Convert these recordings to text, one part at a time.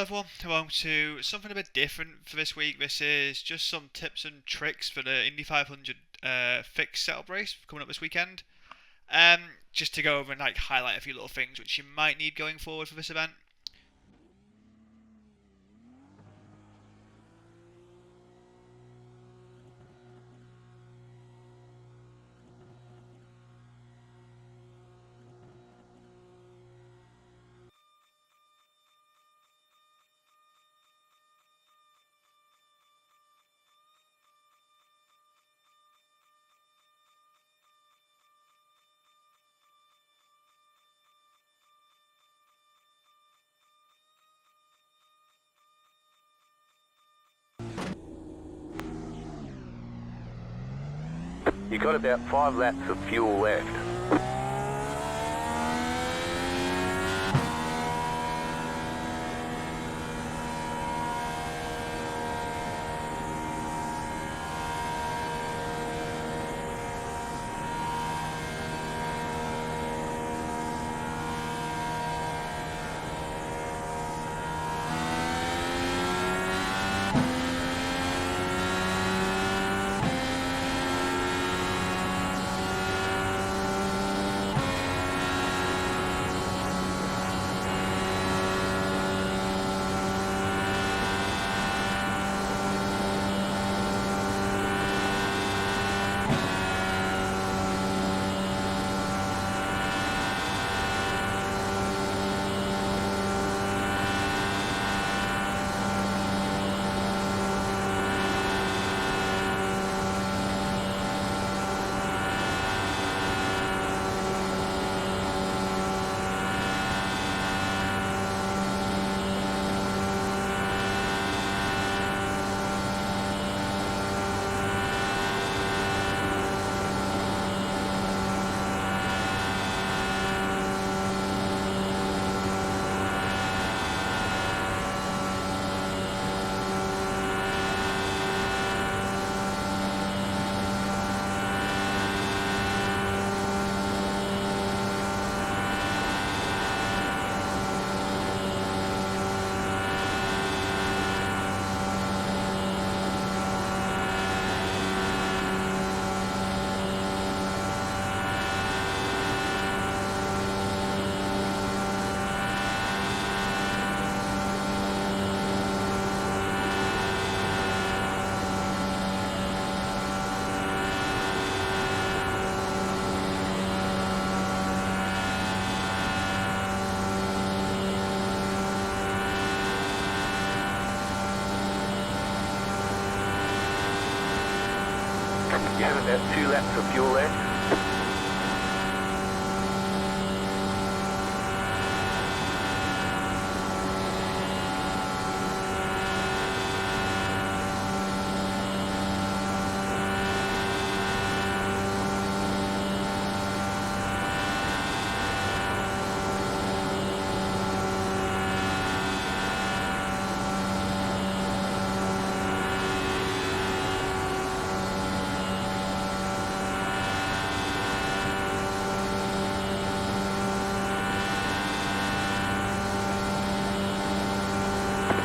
everyone, welcome to something a bit different for this week. This is just some tips and tricks for the Indy 500 fixed setup race coming up this weekend. Just to go over and highlight a few little things which you might need going forward for this event. You've got about 5 laps of fuel left. You have about 2 laps of fuel left.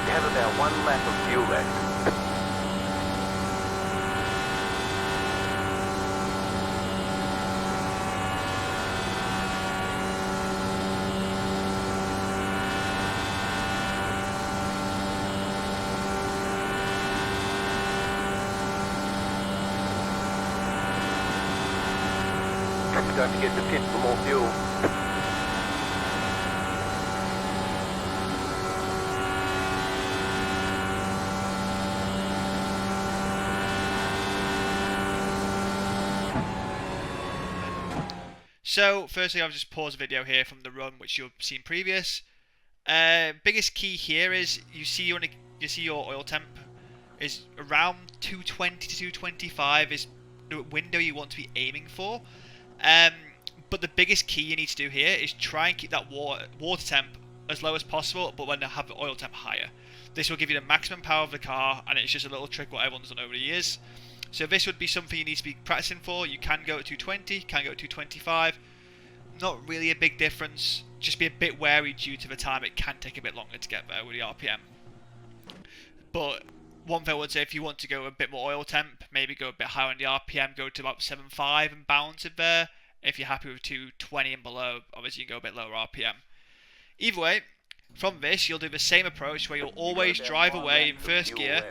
You have about 1 lap of fuel left. Don't forget to pit for more fuel. So, firstly, I've just paused the video here from the run, which you've seen previous. Biggest key here is you see your oil temp is around 220 to 225 is the window you want to be aiming for. But the biggest key you need to do here is try and keep that water temp as low as possible, but when have the oil temp higher. This will give you the maximum power of the car, and it's just a little trick what everyone's done over the years. So this would be something you need to be practicing for. You can go at 220, can go at 225. not really a big difference. Just be a bit wary due to the time. It can take a bit longer to get there with the RPM. But one thing I would say, if you want to go a bit more oil temp, maybe go a bit higher on the RPM, go to about 7.5 and bounce it there. If you're happy with 220 and below, obviously you can go a bit lower RPM. Either way, from this you'll do the same approach where you'll always drive away in first gear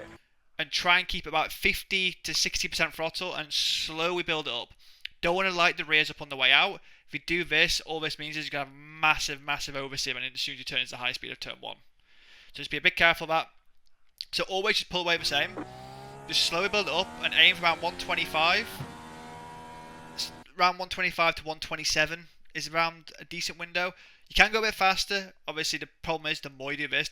and try and keep about 50 to 60% throttle and slowly build it up. Don't want to light the rears up on the way out. If you do this, all this means is you're going to have massive oversteering as soon as you turn into the high speed of turn 1. So just be a bit careful of that. So always just pull away the same. Just slowly build it up and aim for around 125. Around 125 to 127 is around a decent window. You can go a bit faster. Obviously the problem is the more you do this,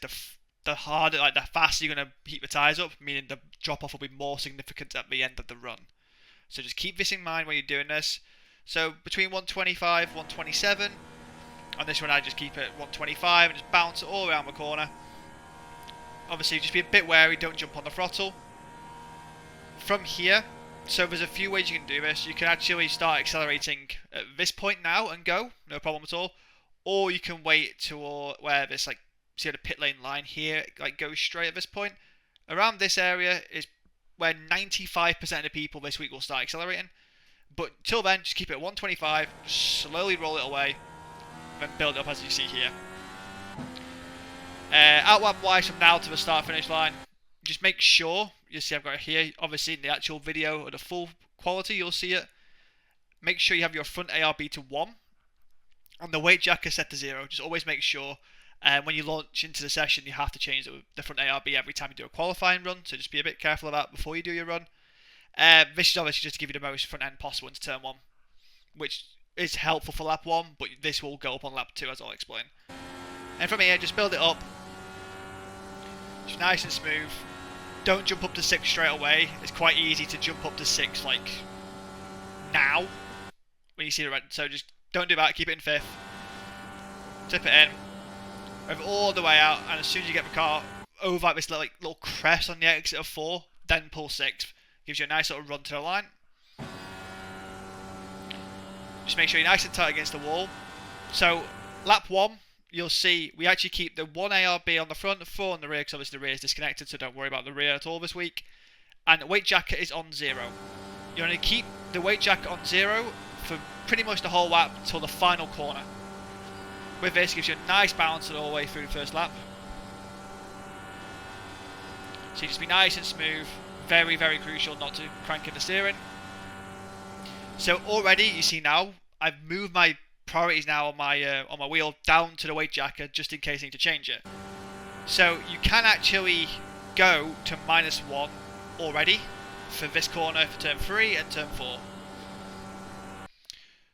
the harder, like the faster you're going to heat the tyres up, meaning the drop off will be more significant at the end of the run. So just keep this in mind when you're doing this. So between 125, 127. On this one I just keep it at 125 and just bounce it all around the corner. Obviously just be a bit wary, don't jump on the throttle. From here, so there's a few ways you can do this. You can actually start accelerating at this point now and go, no problem at all. Or you can wait till where this, like, see the pit lane line here, like, goes straight at this point. Around this area is where 95% of the people this week will start accelerating. But till then, just keep it at 125, slowly roll it away, then build it up as you see here. Outlap wise from now to the start finish line, just make sure, you see I've got it here, obviously in the actual video of the full quality you'll see it. Make sure you have your front ARB to 1 and the weight jacker set to 0. Just always make sure when you launch into the session you have to change the front ARB every time you do a qualifying run, so just be a bit careful of that before you do your run. This is obviously just to give you the most front end possible into turn 1, which is helpful for lap 1, but this will go up on lap 2 as I'll explain. And from here, just build it up. Just nice and smooth. Don't jump up to 6 straight away. It's quite easy to jump up to 6 like now when you see the red. So just don't do that. Keep it in 5th. Tip it in. Over all the way out, and as soon as you get the car over like this little crest on the exit of 4, then pull 6th. Gives you a nice little run to the line. Just make sure you're nice and tight against the wall. So lap 1. You'll see we actually keep the 1 ARB on the front, 4 on the rear, because obviously the rear is disconnected, so don't worry about the rear at all this week. And the weight jacket is on 0. You're going to keep the weight jacket on 0 for pretty much the whole lap until the final corner. With this, gives you a nice balance all the way through the first lap. So you just be nice and smooth. Very, very crucial not to crank in the steering. So already, you see now, I've moved my priorities now on my wheel down to the weight jacker just in case I need to change it. So you can actually go to -1 already for this corner for turn 3 and turn 4.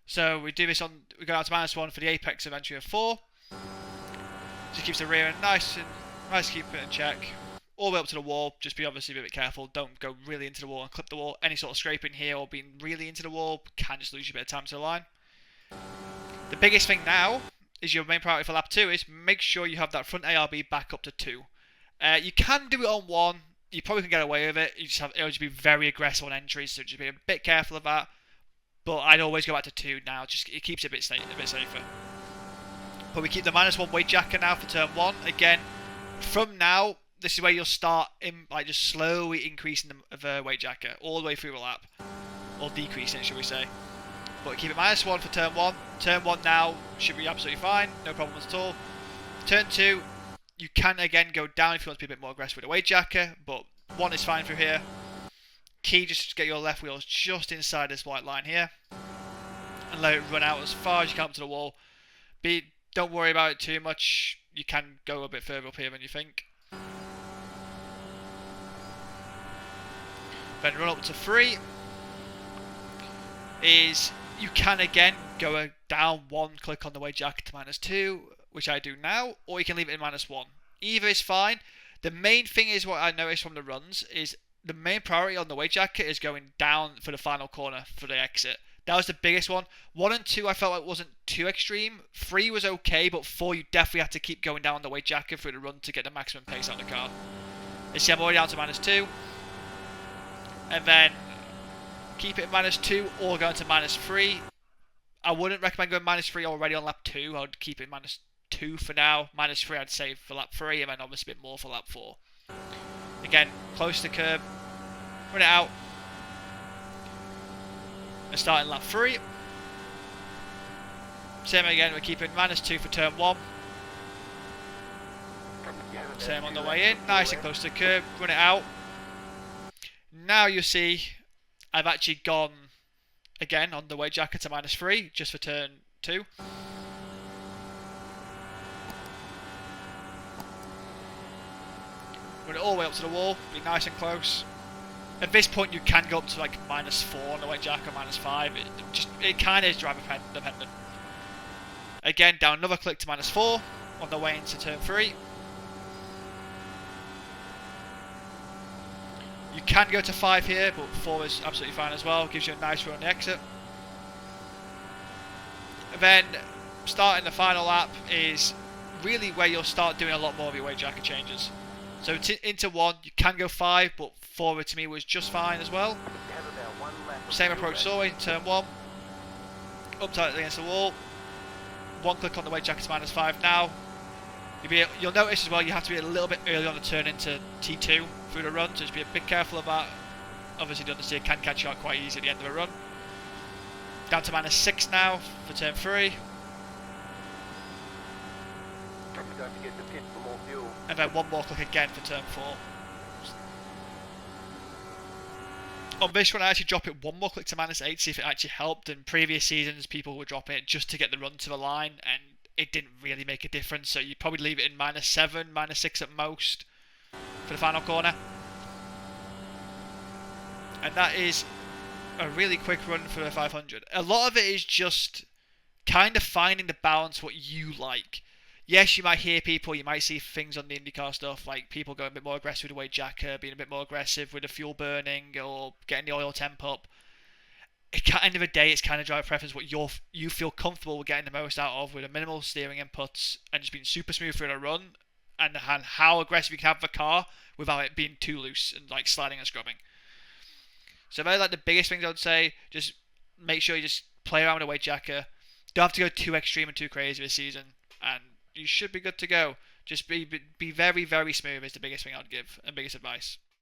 So we do this on, we go down to -1 for the apex of entry of 4. Just keeps the rear end nice to keep it in check. All the way up to the wall, just be obviously a bit careful. Don't go really into the wall and clip the wall. Any sort of scraping here or being really into the wall can just lose you a bit of time to the line. The biggest thing now is your main priority for lap 2 is make sure you have that front ARB back up to 2. You can do it on 1. You probably can get away with it. It'll just be very aggressive on entries, so just be a bit careful of that. But I'd always go back to 2 now. Just it keeps it a bit safer. But we keep the -1 weight jacker now for turn 1. Again, from now, this is where you'll start just slowly increasing the weight jacker all the way through the lap, or decreasing it, should we say? But keep it -1 for turn 1. Turn 1 now should be absolutely fine, no problems at all. Turn 2, you can again go down if you want to be a bit more aggressive with the weight jacker, but 1 is fine through here. Key, just to get your left wheels just inside this white line here, and let it run out as far as you can up to the wall. Don't worry about it too much. You can go a bit further up here than you think. Then run up to 3. You can again go down 1, click on the weight jacket to -2, which I do now, or you can leave it in -1. Either is fine. The main thing is what I noticed from the runs is the main priority on the weight jacket is going down for the final corner for the exit. That was the biggest one. 1 and 2 I felt like wasn't too extreme. 3 was okay, but 4 you definitely had to keep going down the weight jacket through the run to get the maximum pace out of the car. You see I'm already down to -2. And then keep it at -2 or go to -3. I wouldn't recommend going -3 already on lap 2. I would keep it -2 for now. -3 I'd say for lap 3, and then obviously a bit more for lap 4. Again, close to the curb, run it out, and start in lap 3. Same again, we're keeping -2 for turn 1. Same on the way in, nice and close to the curb, run it out. Now you see I've actually gone again on the weight jacket to -3 just for turn 2. Run it all the way up to the wall, be nice and close. At this point you can go up to like -4 on the weight jacket, -5. It kind of is driver dependent. Again, down another click to -4 on the way into turn 3. You can go to 5 here, but 4 is absolutely fine as well. Gives you a nice run on the exit. And then, starting the final lap is really where you'll start doing a lot more of your weight jacket changes. So into 1, you can go 5, but 4 to me was just fine as well. Same approach as always, turn 1. Up tightly against the wall. 1 click on the weight jacket to -5 now. You'll notice as well you have to be a little bit early on the turn into T2 through the run, so just be a bit careful of that. Obviously the understeer can catch you out quite easy at the end of a run. Down to -6 now for turn 3. Don't forget to pit for more fuel. And then 1 more click again for turn 4. On this one I actually drop it 1 more click to -8, see if it actually helped. In previous seasons people were dropping it just to get the run to the line, and it didn't really make a difference, so you probably leave it in -7, -6 at most for the final corner. And that is a really quick run for a 500. A lot of it is just kind of finding the balance what you like. Yes, you might hear people, you might see things on the IndyCar stuff, like people going a bit more aggressive with the weight jacket, being a bit more aggressive with the fuel burning, or getting the oil temp up. At the end of the day, it's kind of driver preference what you feel comfortable with getting the most out of, with a minimal steering inputs and just being super smooth through the run, and how aggressive you can have the car without it being too loose and like sliding and scrubbing. So they're like the biggest things I would say. Just make sure you just play around with a weight jacket. Don't have to go too extreme and too crazy this season, and you should be good to go. Just be very, very smooth is the biggest thing I'd give and biggest advice.